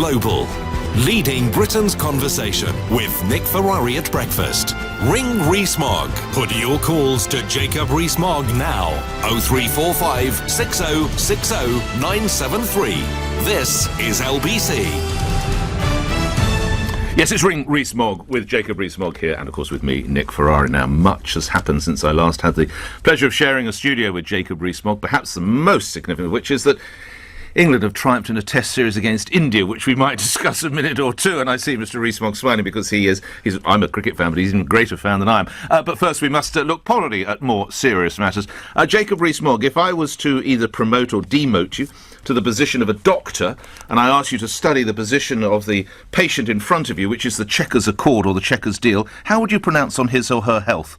Global. Leading Britain's conversation with Nick Ferrari at breakfast. Ring Rees Mogg. Put your calls to Jacob Rees Mogg now. 0345 6060 973. This is LBC. Yes, it's Ring Rees Mogg with Jacob Rees Mogg here, and of course with me, Nick Ferrari. Now, much has happened since I last had the pleasure of sharing a studio with Jacob Rees Mogg, perhaps the most significant of which is that England have triumphed in a test series against India, which we might discuss a minute or two, and I see Mr Rees Mogg smiling because I'm a cricket fan, but he's an even greater fan than I am. But first we must look probably at more serious matters. Jacob Rees Mogg, if I was to either promote or demote you to the position of a doctor, and I asked you to study the position of the patient in front of you, which is the Chequers Accord or the Chequers Deal, how would you pronounce on his or her health?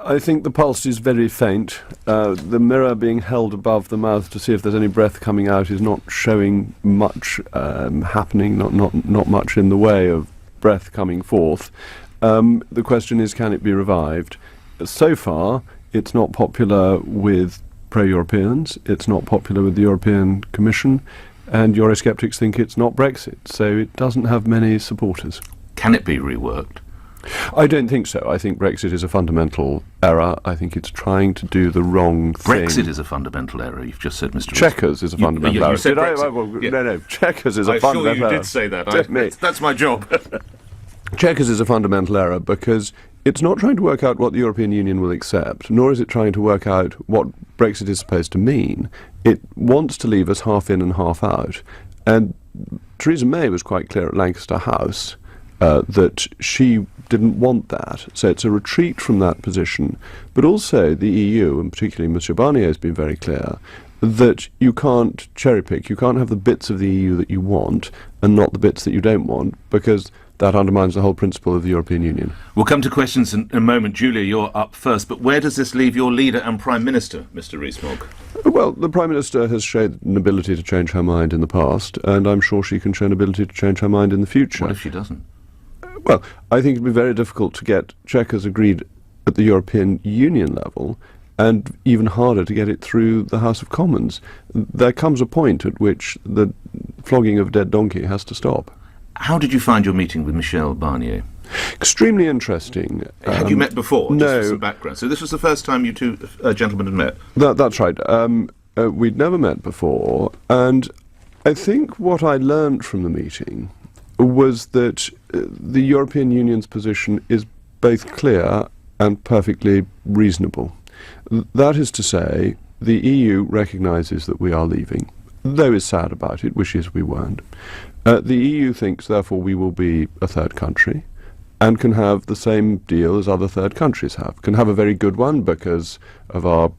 I think the pulse is very faint. The mirror being held above the mouth to see if there's any breath coming out is not showing much happening, not much in the way of breath coming forth. The question is, can it be revived? So far, it's not popular with pro-Europeans, it's not popular with the European Commission, and Eurosceptics think it's not Brexit, so it doesn't have many supporters. Can it be reworked? I don't think so. I think Brexit is a fundamental error. I think it's trying to do the wrong thing. Brexit is a fundamental error, you've just said, Mr. Chequers is a fundamental error. You said Brexit. No, Chequers is a fundamental error. I'm sure you did say that. That's my job. Chequers is a fundamental error because it's not trying to work out what the European Union will accept, nor is it trying to work out what Brexit is supposed to mean. It wants to leave us half in and half out. And Theresa May was quite clear at Lancaster House that she didn't want that. So it's a retreat from that position. But also the EU, and particularly Monsieur Barnier, has been very clear that you can't cherry-pick. You can't have the bits of the EU that you want and not the bits that you don't want, because that undermines the whole principle of the European Union. We'll come to questions in a moment. Julia, you're up first. But where does this leave your leader and Prime Minister, Mr Rees Mogg? Well, the Prime Minister has shown an ability to change her mind in the past, and I'm sure she can show an ability to change her mind in the future. What if she doesn't? Well, I think it'd be very difficult to get Chequers agreed at the European Union level, and even harder to get it through the House of Commons. There comes a point at which the flogging of a dead donkey has to stop. How did you find your meeting with Michel Barnier? Extremely interesting. Had you met before? No. Just for some background. So this was the first time you two gentlemen had met? That's right. We'd never met before, and I think what I learned from the meeting was that the European Union's position is both clear and perfectly reasonable. That is to say, the EU recognises that we are leaving, though is sad about it, wishes we weren't. The EU thinks, therefore, we will be a third country and can have the same deal as other third countries have, can have a very good one because of our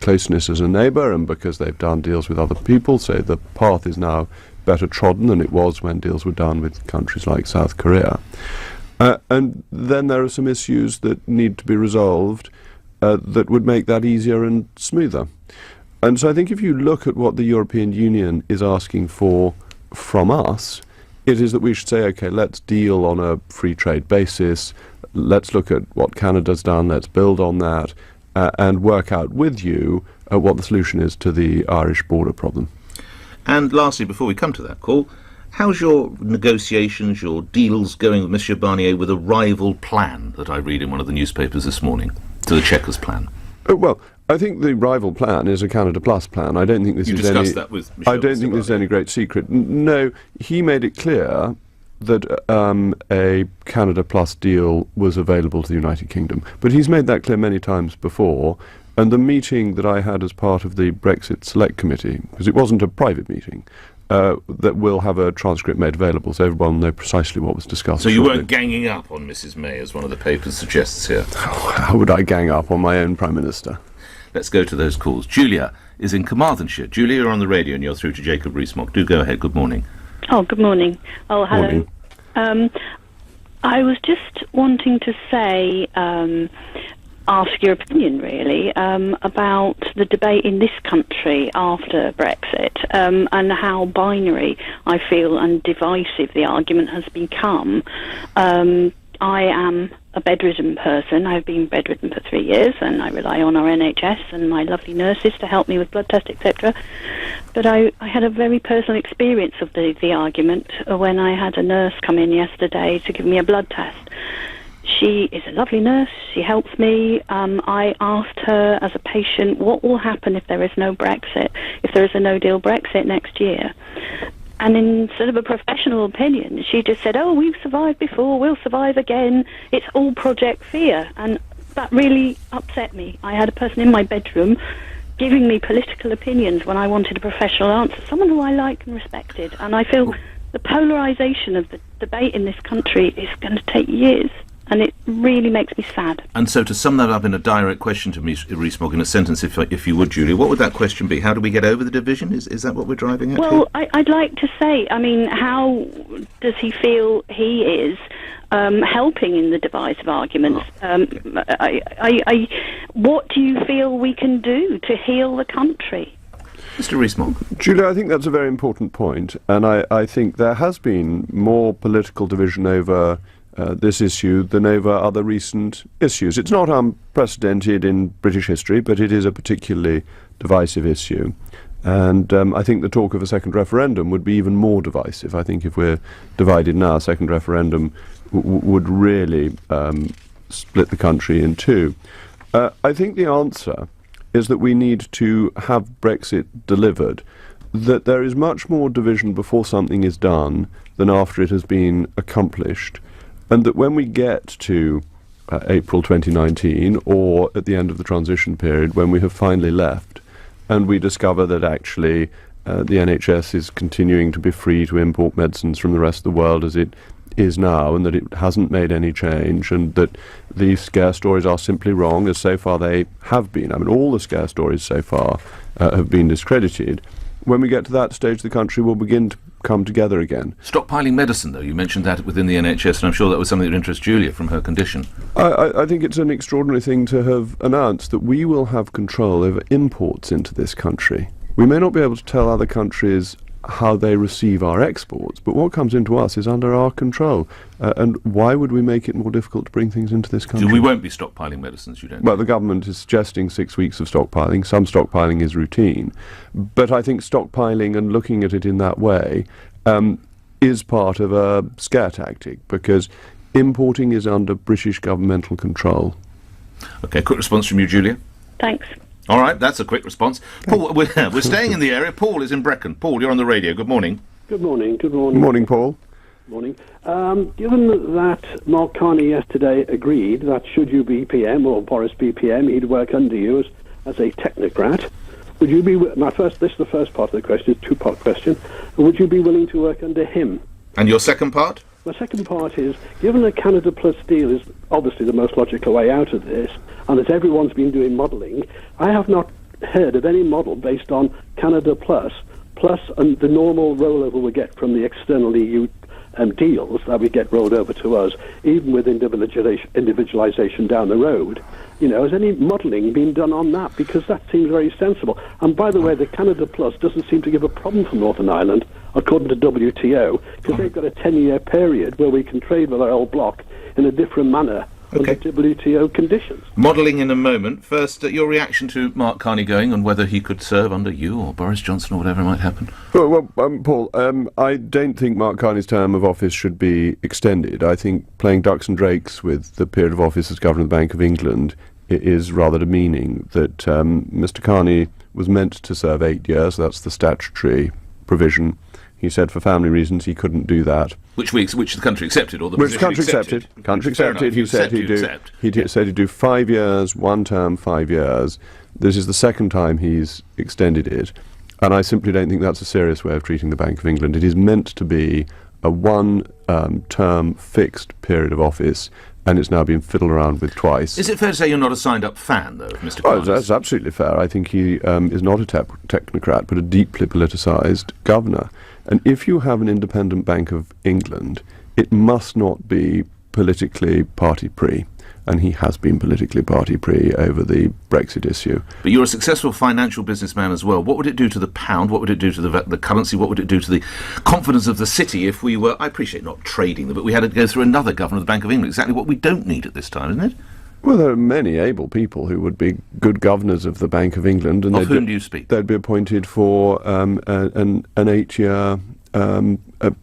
closeness as a neighbour and because they've done deals with other people, so the path is now better trodden than it was when deals were done with countries like South Korea. And then there are some issues that need to be resolved that would make that easier and smoother. And so I think if you look at what the European Union is asking for from us, it is that we should say, OK, let's deal on a free trade basis, let's look at what Canada's done, let's build on that, and work out with you what the solution is to the Irish border problem. And lastly, before we come to that call, how's your negotiations, your deals going with Monsieur Barnier with a rival plan that I read in one of the newspapers this morning, to the Chequers plan? Well, I think the rival plan is a Canada Plus plan. I don't think this you is any... discussed that with Michel. I don't think this is any great secret. No, he made it clear that a Canada Plus deal was available to the United Kingdom. But he's made that clear many times before. And the meeting that I had as part of the Brexit Select Committee, because it wasn't a private meeting, that will have a transcript made available so everyone will know precisely what was discussed. So you weren't ganging up on Mrs May, as one of the papers suggests here? Oh, how would I gang up on my own Prime Minister? Let's go to those calls. Julia is in Carmarthenshire. Julia, you're on the radio and you're through to Jacob Rees Mogg. Do go ahead. Good morning. Oh, good morning. Oh, hello. Morning. I was just wanting to say... ask your opinion, really, about the debate in this country after Brexit and how binary I feel and divisive the argument has become. I am a bedridden person. I've been bedridden for 3 years, and I rely on our NHS and my lovely nurses to help me with blood tests, etc. But I had a very personal experience of the argument when I had a nurse come in yesterday to give me a blood test. She is a lovely nurse. She helps me. I asked her as a patient, what will happen if there is no Brexit, if there is a no-deal Brexit next year? And in sort of a professional opinion, she just said, oh, we've survived before, we'll survive again. It's all Project Fear. And that really upset me. I had a person in my bedroom giving me political opinions when I wanted a professional answer, someone who I like and respected. And I feel the polarisation of the debate in this country is going to take years. And it really makes me sad. And so to sum that up in a direct question to me, Rees Mogg, in a sentence, if you would, Julie, what would that question be? How do we get over the division? Is that what we're driving at? Well, I'd like to say, I mean, how does he feel he is helping in the divisive arguments? What do you feel we can do to heal the country? Mr. Rees Mogg. Julia, I think that's a very important point, and I think there has been more political division over this issue than over other recent issues. It's not unprecedented in British history, but it is a particularly divisive issue. And I think the talk of a second referendum would be even more divisive. I think if we're divided now, a second referendum would really split the country in two. I think the answer is that we need to have Brexit delivered, that there is much more division before something is done than after it has been accomplished. And that when we get to April 2019, or at the end of the transition period, when we have finally left, and we discover that actually the NHS is continuing to be free to import medicines from the rest of the world as it is now, and that it hasn't made any change, and that these scare stories are simply wrong, as so far they have been. I mean, all the scare stories so far have been discredited. When we get to that stage, the country will begin to come together again. Stockpiling medicine, though, you mentioned that within the NHS, and I'm sure that was something that interests Julia from her condition. I think it's an extraordinary thing to have announced that we will have control over imports into this country. We may not be able to tell other countries how they receive our exports, but what comes into us is under our control. And why would we make it more difficult to bring things into this country? We won't be stockpiling medicines, you don't Well, think? the government is suggesting 6 weeks of stockpiling. Some stockpiling is routine. But I think stockpiling and looking at it in that way is part of a scare tactic, because importing is under British governmental control. OK, quick response from you, Julia. Thanks. All right, that's a quick response. Paul, we're staying in the area. Paul is in Brecon. Paul, you're on the radio. Good morning. Good morning. Good morning. Morning, Paul. Morning. Given that Mark Carney yesterday agreed that should you be PM or Boris be PM, he'd work under you as a technocrat, would you be... This is the first part of the question, it's a two-part question. Would you be willing to work under him? And your second part? My second part is, given the Canada Plus deal is obviously the most logical way out of this, and that everyone's been doing modelling, I have not heard of any model based on Canada Plus and the normal rollover we get from the external EU deals that we get rolled over to us, even with individualisation down the road. You know, has any modelling been done on that? Because that seems very sensible. And by the way, the Canada Plus doesn't seem to give a problem for Northern Ireland, according to WTO, because they've got a 10-year period where we can trade with our old bloc in a different manner under WTO conditions. Modelling in a moment. First, your reaction to Mark Carney going and whether he could serve under you or Boris Johnson or whatever might happen. Well, Paul, I don't think Mark Carney's term of office should be extended. I think playing ducks and drakes with the period of office as Governor of the Bank of England is rather demeaning. That Mr. Carney was meant to serve 8 years. That's the statutory provision. He said for family reasons he couldn't do that. Which the country accepted, or the Which the country accepted. Country accepted. He said he'd do 5 years, one term, 5 years. This is the second time he's extended it, and I simply don't think that's a serious way of treating the Bank of England. It is meant to be a one-term fixed period of office, and it's now been fiddled around with twice. Is it fair to say you're not a signed-up fan, though, of Mr. Carney? Oh, that's absolutely fair. I think he is not a technocrat, but a deeply politicised governor. And if you have an independent Bank of England, it must not be politically party-pre. and he has been politically party-pree over the Brexit issue. But you're a successful financial businessman as well. What would it do to the pound? What would it do to the currency? What would it do to the confidence of the city if we were, I appreciate not trading them, but we had to go through another governor of the Bank of England, exactly what we don't need at this time, isn't it? Well, there are many able people who would be good governors of the Bank of England. And of whom do you speak? They'd be appointed for an 8-year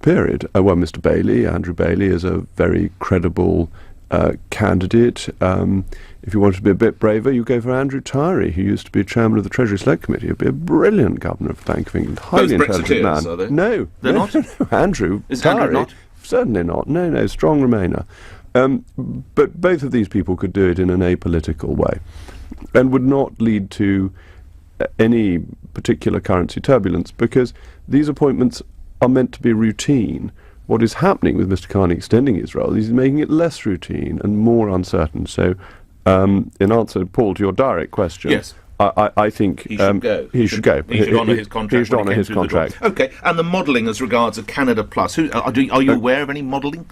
period. Well, Mr. Bailey, Andrew Bailey, is a very credible candidate. If you want to be a bit braver, you go for Andrew Tyree, who used to be chairman of the Treasury Select Committee. He'd be a brilliant governor of the Bank of England. Highly intelligent man. Are they? No. They're no, not? No, Andrew Is Tyree. Andrew not? Certainly not. No, strong Remainer. But both of these people could do it in an apolitical way and would not lead to any particular currency turbulence, because these appointments are meant to be routine. What is happening with Mr. Carney extending his role is he's making it less routine and more uncertain. So, in answer, Paul, to your direct question, yes. I think he should go. He should go. He should honour his contract. He should honour his contract. Okay, and the modelling as regards a Canada Plus. Are you aware of any modelling?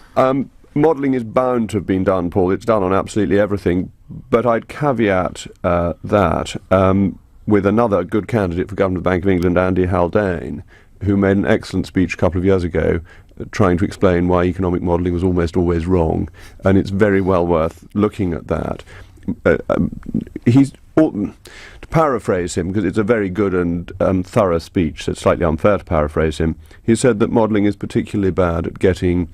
Modelling is bound to have been done, Paul. It's done on absolutely everything. But I'd caveat that with another good candidate for Governor of the Bank of England, Andy Haldane, who made an excellent speech a couple of years ago trying to explain why economic modelling was almost always wrong. And it's very well worth looking at that. To paraphrase him, because it's a very good and thorough speech, so it's slightly unfair to paraphrase him, he said that modelling is particularly bad at getting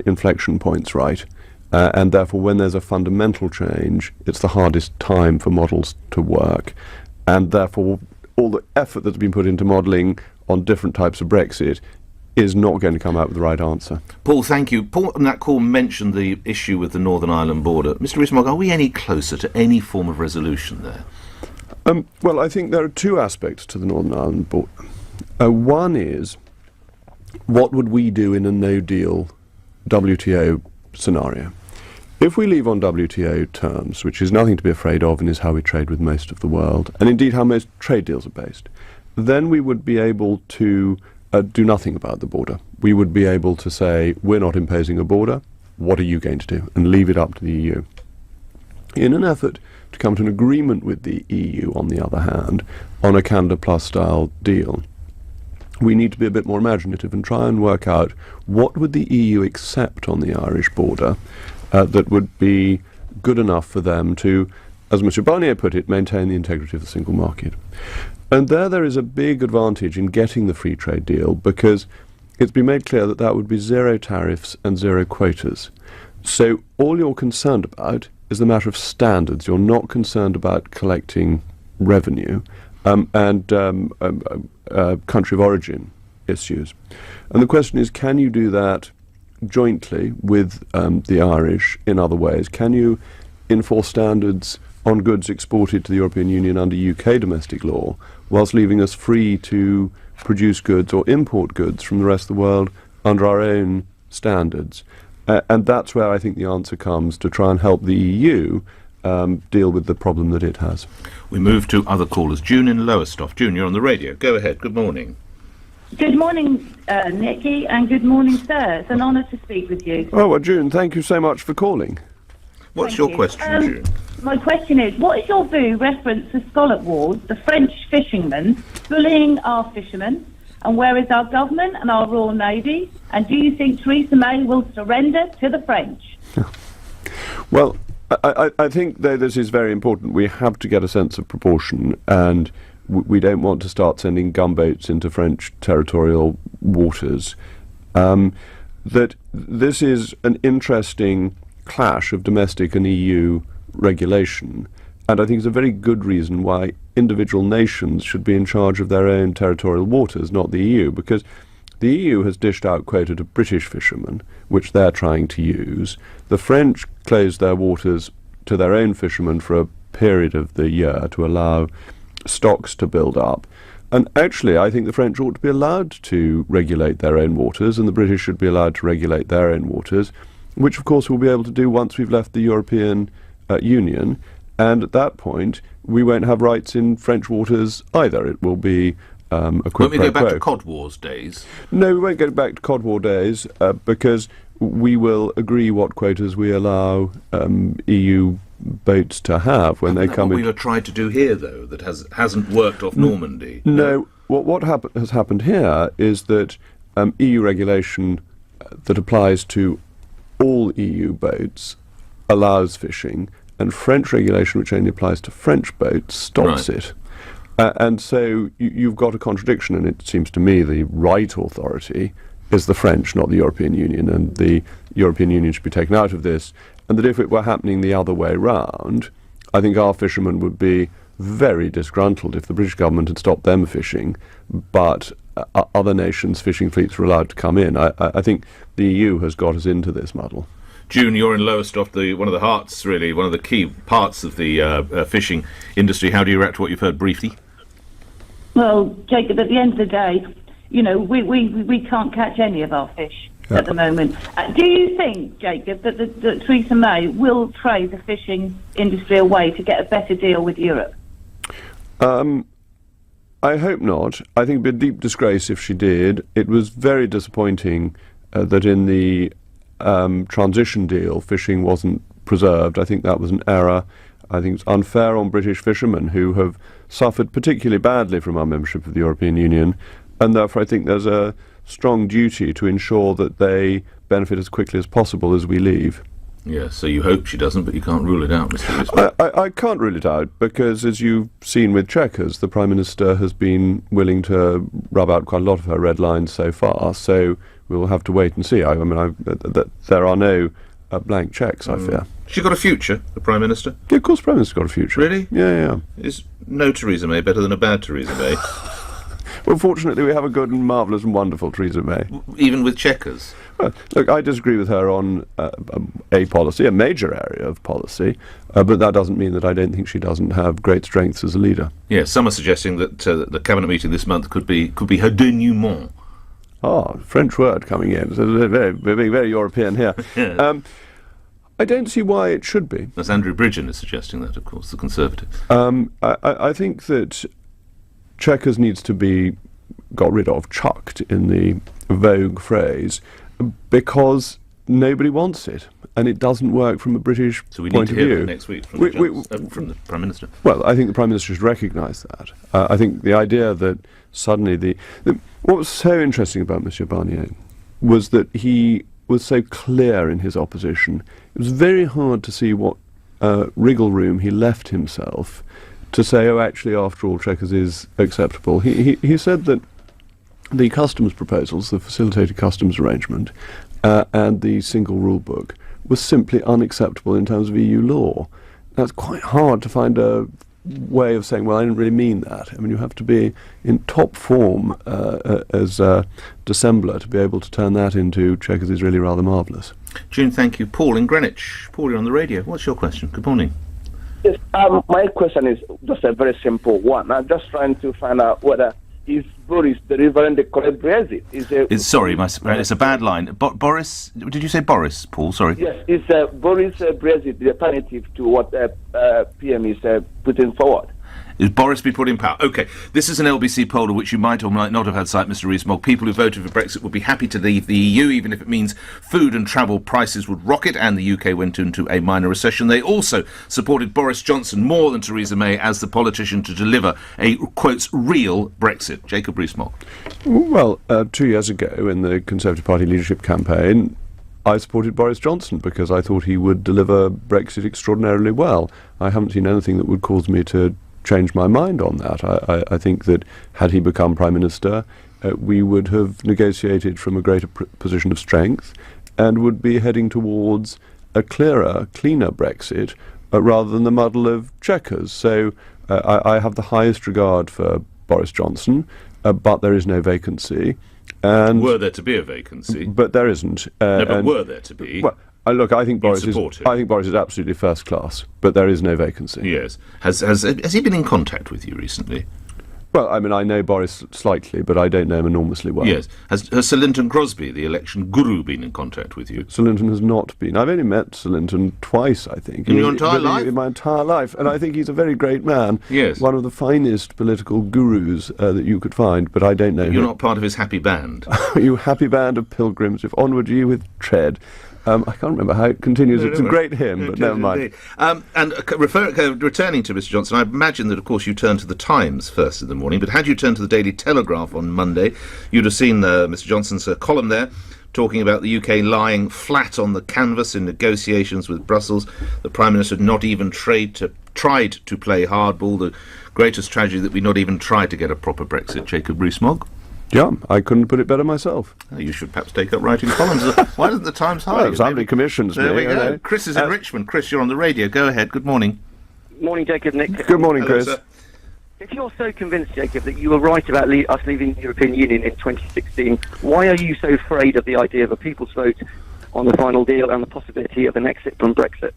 inflection points right, and therefore when there's a fundamental change, it's the hardest time for models to work, and therefore all the effort that's been put into modelling on different types of Brexit is not going to come out with the right answer. Paul, thank you. Paul on that call mentioned the issue with the Northern Ireland border. Mr. Rees Mogg, are we any closer to any form of resolution there? Well, I think there are two aspects to the Northern Ireland border. One is, what would we do in a no-deal WTO scenario? If we leave on WTO terms, which is nothing to be afraid of and is how we trade with most of the world, and indeed how most trade deals are based, then we would be able to do nothing about the border. We would be able to say, we're not imposing a border, what are you going to do? And leave it up to the EU. In an effort to come to an agreement with the EU, on the other hand, on a Canada Plus style deal, we need to be a bit more imaginative and try and work out what would the EU accept on the Irish border that would be good enough for them to, as Mr. Barnier put it, maintain the integrity of the single market. And there is a big advantage in getting the free trade deal, because it's been made clear that that would be zero tariffs and zero quotas. So all you're concerned about is the matter of standards. You're not concerned about collecting revenue and country of origin issues. And the question is, can you do that jointly with the Irish in other ways? Can you enforce standards on goods exported to the European Union under UK domestic law, whilst leaving us free to produce goods or import goods from the rest of the world under our own standards? And that's where I think the answer comes, to try and help the EU deal with the problem that it has. We move to other callers. June in Lowestoft. June, you're on the radio. Go ahead. Good morning. Good morning, Nicky, and good morning, sir. It's an honour to speak with you. Oh, well, June, thank you so much for calling. What's Thank your you. question, June? My question is, what is your view reference to Scallop Wars, the French fishermen bullying our fishermen, and where is our government and our Royal Navy, and do you think Theresa May will surrender to the French? Well, I think, though, this is very important. We have to get a sense of proportion, and we don't want to start sending gunboats into French territorial waters. That this is an interesting clash of domestic and EU regulation, and I think it's a very good reason why individual nations should be in charge of their own territorial waters, not the EU, because the EU has dished out quota to British fishermen, which they're trying to use. The French closed their waters to their own fishermen for a period of the year to allow stocks to build up. And actually, I think the French ought to be allowed to regulate their own waters, and the British should be allowed to regulate their own waters, which, of course, we'll be able to do once we've left the European Union. And at that point, we won't have rights in French waters either. It will be a quid pro quo. Won't we go back to Cod Wars days? No, we won't go back to Cod War days because we will agree what quotas we allow EU boats to have when they come in. What we've tried to do here, though, that hasn't worked off Normandy. No, what has happened here is that EU regulation that applies to all EU boats allows fishing, and French regulation, which only applies to French boats, stops it. And so you've got a contradiction, and it seems to me the right authority is the French, not the European Union, and the European Union should be taken out of this. And that if it were happening the other way round, I think our fishermen would be very disgruntled if the British government had stopped them fishing, but other nations' fishing fleets were allowed to come in. I think the EU has got us into this muddle. June, you're in Lowestoft, one of the hearts, really, one of the key parts of the fishing industry. How do you react to what you've heard briefly? Well, Jacob, at the end of the day, you know, we can't catch any of our fish at the moment. Do you think, Jacob, that Theresa May will trade the fishing industry away to get a better deal with Europe? I hope not. I think it would be a deep disgrace if she did. It was very disappointing that in the transition deal, fishing wasn't preserved. I think that was an error. I think it's unfair on British fishermen who have suffered particularly badly from our membership of the European Union, and therefore I think there's a strong duty to ensure that they benefit as quickly as possible as we leave. Yeah, so you hope she doesn't, but you can't rule it out, Mr. Rees. I can't rule it out because, as you've seen with Chequers, the Prime Minister has been willing to rub out quite a lot of her red lines so far, so we'll have to wait and see. There are no blank cheques, I fear. She got a future, the Prime Minister? Yeah, of course the Prime Minister's got a future. Really? Yeah. Is no Theresa May better than a bad Theresa May? Well, fortunately, we have a good and marvellous and wonderful Theresa May. Even with Chequers? Well, look, I disagree with her on a policy, a major area of policy, but that doesn't mean that I don't think she doesn't have great strengths as a leader. Yeah, some are suggesting that the cabinet meeting this month could be her denouement. French word coming in. So we're being very European here. I don't see why it should be. That's Andrew Bridgen is suggesting that, of course, the Conservative. I think that Chequers needs to be got rid of, chucked in the vogue phrase, because nobody wants it, and it doesn't work from a British point of view. So we need to hear that next week from the Prime Minister. Well, I think the Prime Minister should recognise that. I think the idea that suddenly what was so interesting about Monsieur Barnier was that he was so clear in his opposition. It was very hard to see what wriggle room he left himself to say, oh, actually, after all, Chequers is acceptable. He said that the customs proposals, the facilitated customs arrangement, and the single rule book was simply unacceptable in terms of EU law. Now, it's quite hard to find a way of saying, well, I didn't really mean that. I mean, you have to be in top form as a dissembler to be able to turn that into Chequers is really rather marvellous. June, thank you. Paul in Greenwich. Paul, you're on the radio. What's your question? Good morning. Yes, my question is just a very simple one. I'm just trying to find out whether is Boris delivering the correct Brexit? It's a bad line. Boris, did you say Boris, Paul? Sorry. Yes, it's Boris Brexit, the alternative to what PM is putting forward. Is Boris be put in power? OK, this is an LBC poll of which you might or might not have had sight, Mr Rees Mogg. People who voted for Brexit would be happy to leave the EU, even if it means food and travel prices would rocket and the UK went into a minor recession. They also supported Boris Johnson more than Theresa May as the politician to deliver a, quotes, real Brexit. Jacob Rees Mogg. Well, 2 years ago in the Conservative Party leadership campaign, I supported Boris Johnson because I thought he would deliver Brexit extraordinarily well. I haven't seen anything that would cause me to change my mind on that. I think that had he become Prime Minister, we would have negotiated from a greater position of strength and would be heading towards a clearer, cleaner Brexit rather than the muddle of Chequers. So I have the highest regard for Boris Johnson, but there is no vacancy. And were there to be a vacancy? But there isn't. But were there to be? Well, look, I think Boris is absolutely first class, but there is no vacancy. Yes. Has he been in contact with you recently? Well, I mean, I know Boris slightly, but I don't know him enormously well. Yes. Has Sir Linton Crosby, the election guru, been in contact with you? Sir Linton has not been. I've only met Sir Linton twice, I think. In your entire life? In my entire life. And I think he's a very great man. Yes. One of the finest political gurus that you could find, but I don't know You're him. not part of his happy band. You happy band of pilgrims, if onward ye with tread. I can't remember how it continues. It's a great hymn, but never mind. Returning to Mr. Johnson, I imagine that, of course, you turned to the Times first in the morning, but had you turned to the Daily Telegraph on Monday, you'd have seen Mr. Johnson's column there talking about the UK lying flat on the canvas in negotiations with Brussels. The Prime Minister had not even tried to play hardball. The greatest tragedy that we not even tried to get a proper Brexit. Jacob Rees-Mogg. Yeah, I couldn't put it better myself. You should perhaps take up writing columns. Why doesn't the Times hire Well, you? somebody commissions me. There we go. You know. Chris is in Richmond. Chris, you're on the radio. Go ahead. Good morning. Morning, Jacob. Nick. Good morning, Hello, Chris. sir. If you're so convinced, Jacob, that you were right about us leaving the European Union in 2016, why are you so afraid of the idea of a people's vote on the final deal and the possibility of an exit from Brexit?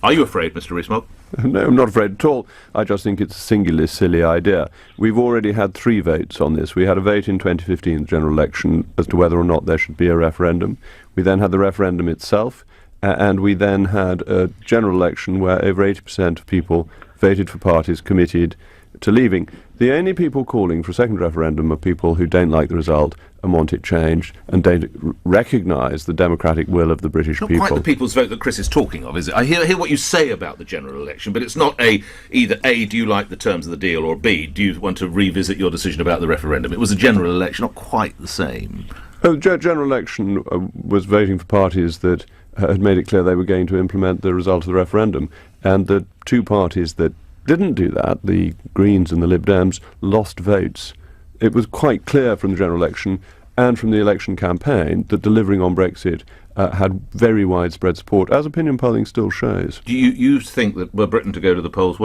Are you afraid, Mr. Rees-Mogg? No, I'm not afraid at all. I just think it's a singularly silly idea. We've already had 3 votes on this. We had a vote in 2015, the general election, as to whether or not there should be a referendum. We then had the referendum itself, and we then had a general election where over 80% of people voted for parties committed to leaving. The only people calling for a second referendum are people who don't like the result and want it changed and don't recognise the democratic will of the British Not people. quite the people's vote that Chris is talking of, is it? I hear what you say about the general election, but it's not either A, do you like the terms of the deal, or B, do you want to revisit your decision about the referendum? It was a general election, not quite the same. Oh, the general election was voting for parties that had made it clear they were going to implement the result of the referendum, and the 2 parties that didn't do that, the Greens and the Lib Dems, lost votes. It was quite clear from the general election and from the election campaign that delivering on Brexit had very widespread support, as opinion polling still shows. Do you think that were Britain to go to the polls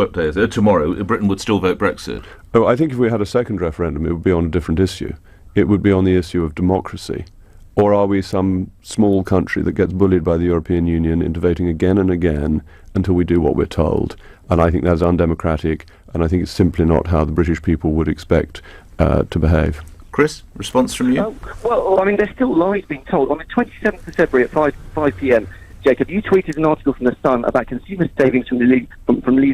tomorrow, Britain would still vote Brexit? Oh, I think if we had a second referendum, it would be on a different issue. It would be on the issue of democracy. Or are we some small country that gets bullied by the European Union into voting again and again until we do what we're told? And I think that's undemocratic, and I think it's simply not how the British people would expect to behave. Chris, response from you? Well, I mean, there's still lies being told. On the 27th of February at 5 p.m, Jacob, you tweeted an article from The Sun about consumer savings from leaving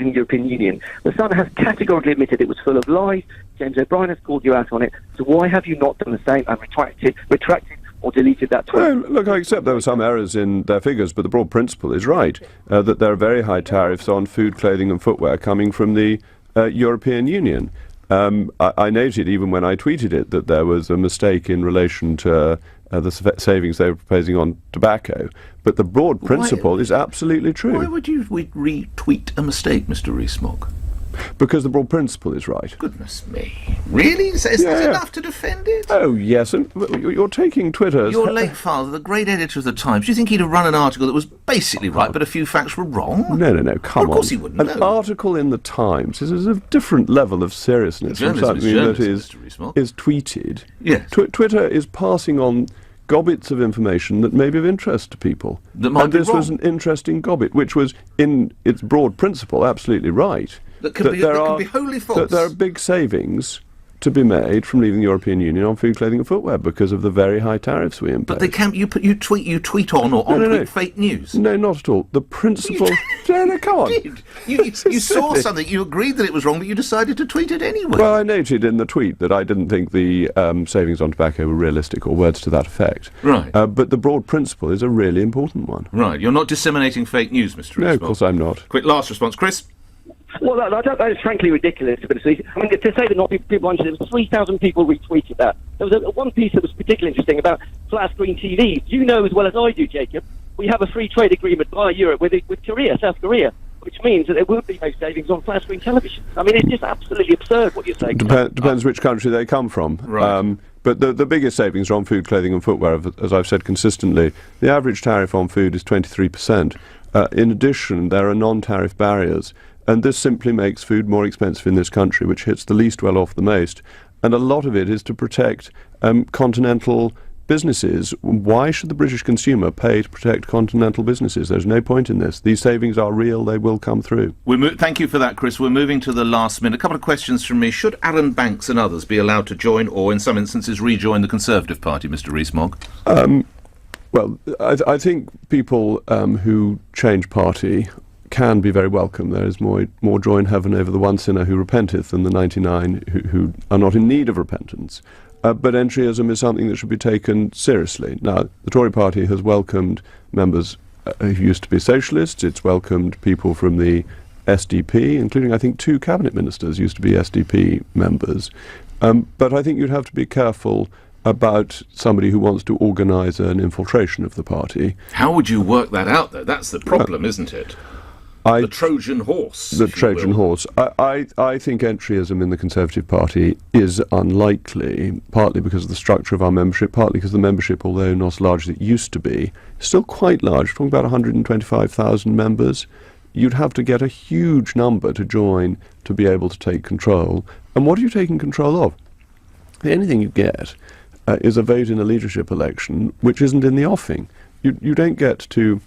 the European Union. The Sun has categorically admitted it was full of lies. James O'Brien has called you out on it. So why have you not done the same and retracted or deleted that tweet? Well, look, I accept there were some errors in their figures, but the broad principle is right, that there are very high tariffs on food, clothing and footwear coming from the European Union. I noted, even when I tweeted it, that there was a mistake in relation to the savings they were proposing on tobacco. But the broad principle is absolutely true. Why would you retweet a mistake, Mr. Rees-Mogg? Because the broad principle is right. Goodness me. Really? Is that enough to defend it? Oh, yes, and you're taking Twitter... Your late father, the great editor of the Times, do you think he'd have run an article that was basically right, but a few facts were wrong? No, come on. Of course he wouldn't. An article in the Times is a different level of seriousness from something that is tweeted. Yes. Twitter is passing on gobbets of information that may be of interest to people. And this was an interesting gobbet, which was, in its broad principle, absolutely right. That can be wholly false. That there are big savings to be made from leaving the European Union on food, clothing and footwear because of the very high tariffs we impose. But they can't. You tweet on or tweet fake news. No, not at all. The principle. No, come on. You saw something. You agreed that it was wrong, but you decided to tweet it anyway. Well, I noted in the tweet that I didn't think the savings on tobacco were realistic, or words to that effect. Right. But the broad principle is a really important one. Right. You're not disseminating fake news, Mr. Rees-Mogg. No, of course I'm not. Quick last response, Chris. Well, that is frankly ridiculous. I mean, to say that not people understood, there was 3,000 people retweeted that. There was one piece that was particularly interesting about flat screen TVs. You know as well as I do, Jacob, we have a free trade agreement via Europe with Korea, South Korea, which means that there will be no savings on flat screen television. I mean, it's just absolutely absurd what you're saying. Depends which country they come from. Right. But the biggest savings are on food, clothing and footwear, as I've said consistently. The average tariff on food is 23%. In addition, there are non-tariff barriers. And this simply makes food more expensive in this country, which hits the least well off the most. And a lot of it is to protect continental businesses, why should the British consumer pay to protect continental businesses? There's no point in this. These savings are real. They will come through. Thank you for that, Chris. We're moving to the last minute. A couple of questions from me. Should Arron Banks and others be allowed to join, or in some instances rejoin, the Conservative Party, Mr. Rees Mogg? Well, I think people who change party can be very welcome. There is more joy in heaven over the one sinner who repenteth than the 99 who are not in need of repentance. But entryism is something that should be taken seriously. Now, the Tory party has welcomed members who used to be socialists. It's welcomed people from the SDP, including, I think, 2 cabinet ministers used to be SDP members. But I think you'd have to be careful about somebody who wants to organise an infiltration of the party. How would you work that out, though? That's the problem, isn't it? The Trojan horse. The Trojan horse. I think entryism in the Conservative Party is unlikely, partly because of the structure of our membership, partly because the membership, although not as large as it used to be, is still quite large. We're talking about 125,000 members. You'd have to get a huge number to join to be able to take control. And what are you taking control of? The only thing you get is a vote in a leadership election, which isn't in the offing. You don't get to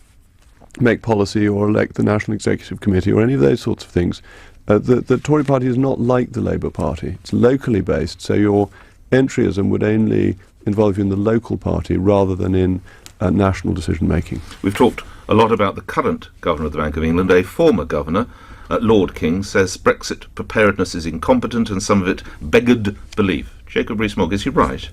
make policy or elect the National Executive Committee or any of those sorts of things. The Tory party is not like the Labour Party. It's locally based, so your entryism would only involve you in the local party rather than in national decision-making. We've talked a lot about the current Governor of the Bank of England. A former Governor, Lord King, says Brexit preparedness is incompetent and some of it beggared belief. Jacob Rees-Mogg, is he right?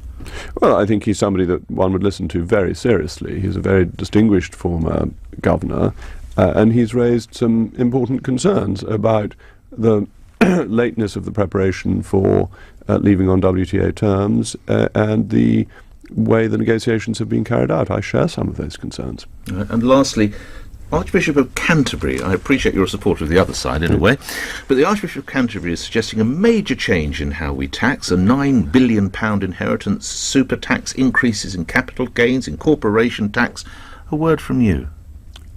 Well, I think he's somebody that one would listen to very seriously. He's a very distinguished former governor, and he's raised some important concerns about the lateness of the preparation for leaving on WTO terms and the way the negotiations have been carried out. I share some of those concerns. And lastly, Archbishop of Canterbury, I appreciate you're a supporter of the other side in a way, but the Archbishop of Canterbury is suggesting a major change in how we tax, a £9 billion inheritance super tax, increases in capital gains, in corporation tax. A word from you.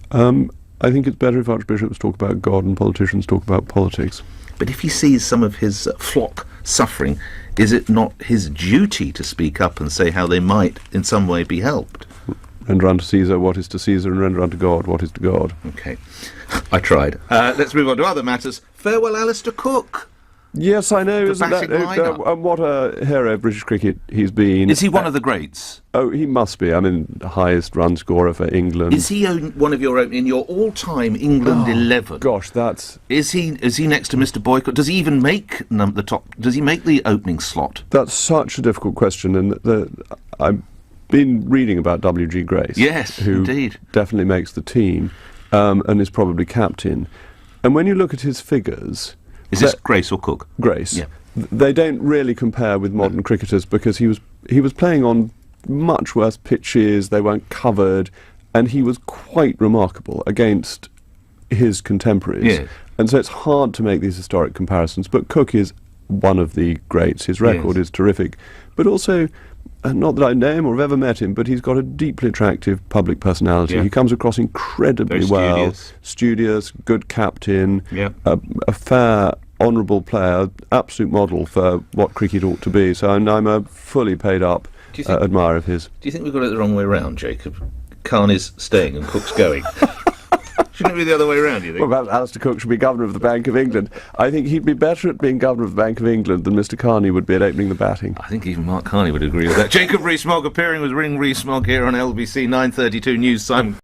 I think it's better if archbishops talk about God and politicians talk about politics. But if he sees some of his flock suffering, is it not his duty to speak up and say how they might in some way be helped? Render unto Caesar what is to Caesar, and render unto God what is to God. OK. I tried. Let's move on to other matters. Farewell, Alistair Cook. Yes, I know. Isn't that what a hero of British cricket he's been. Is he one of the greats? Oh, he must be. I mean, the highest run scorer for England. Is he one of your in your all-time England 11? Gosh, that's. Is he next to Mr. Boycott? Does he even make the top? Does he make the opening slot? That's such a difficult question, and I've been reading about W.G. Grace. Yes, who indeed definitely makes the team, and is probably captain. And when you look at his figures. Is this Grace or Cook? Grace. Yeah. They don't really compare with modern cricketers because he was playing on much worse pitches, they weren't covered, and he was quite remarkable against his contemporaries. Yeah. And so it's hard to make these historic comparisons, but Cook is one of the greats. His record is terrific. But also, not that I know him or have ever met him, but he's got a deeply attractive public personality. Yeah. He comes across incredibly well. Studious, good captain, a fair, honourable player, absolute model for what cricket ought to be. So I'm a fully paid up admirer of his. Do you think we've got it the wrong way round, Jacob? Carney's staying and Cook's going. Shouldn't it be the other way around, do you think? Well, perhaps Alistair Cook should be Governor of the Bank of England. I think he'd be better at being Governor of the Bank of England than Mr. Carney would be at opening the batting. I think even Mark Carney would agree with that. Jacob Rees-Mogg appearing with Ring Rees-Mogg here on LBC 9:32 News. Simon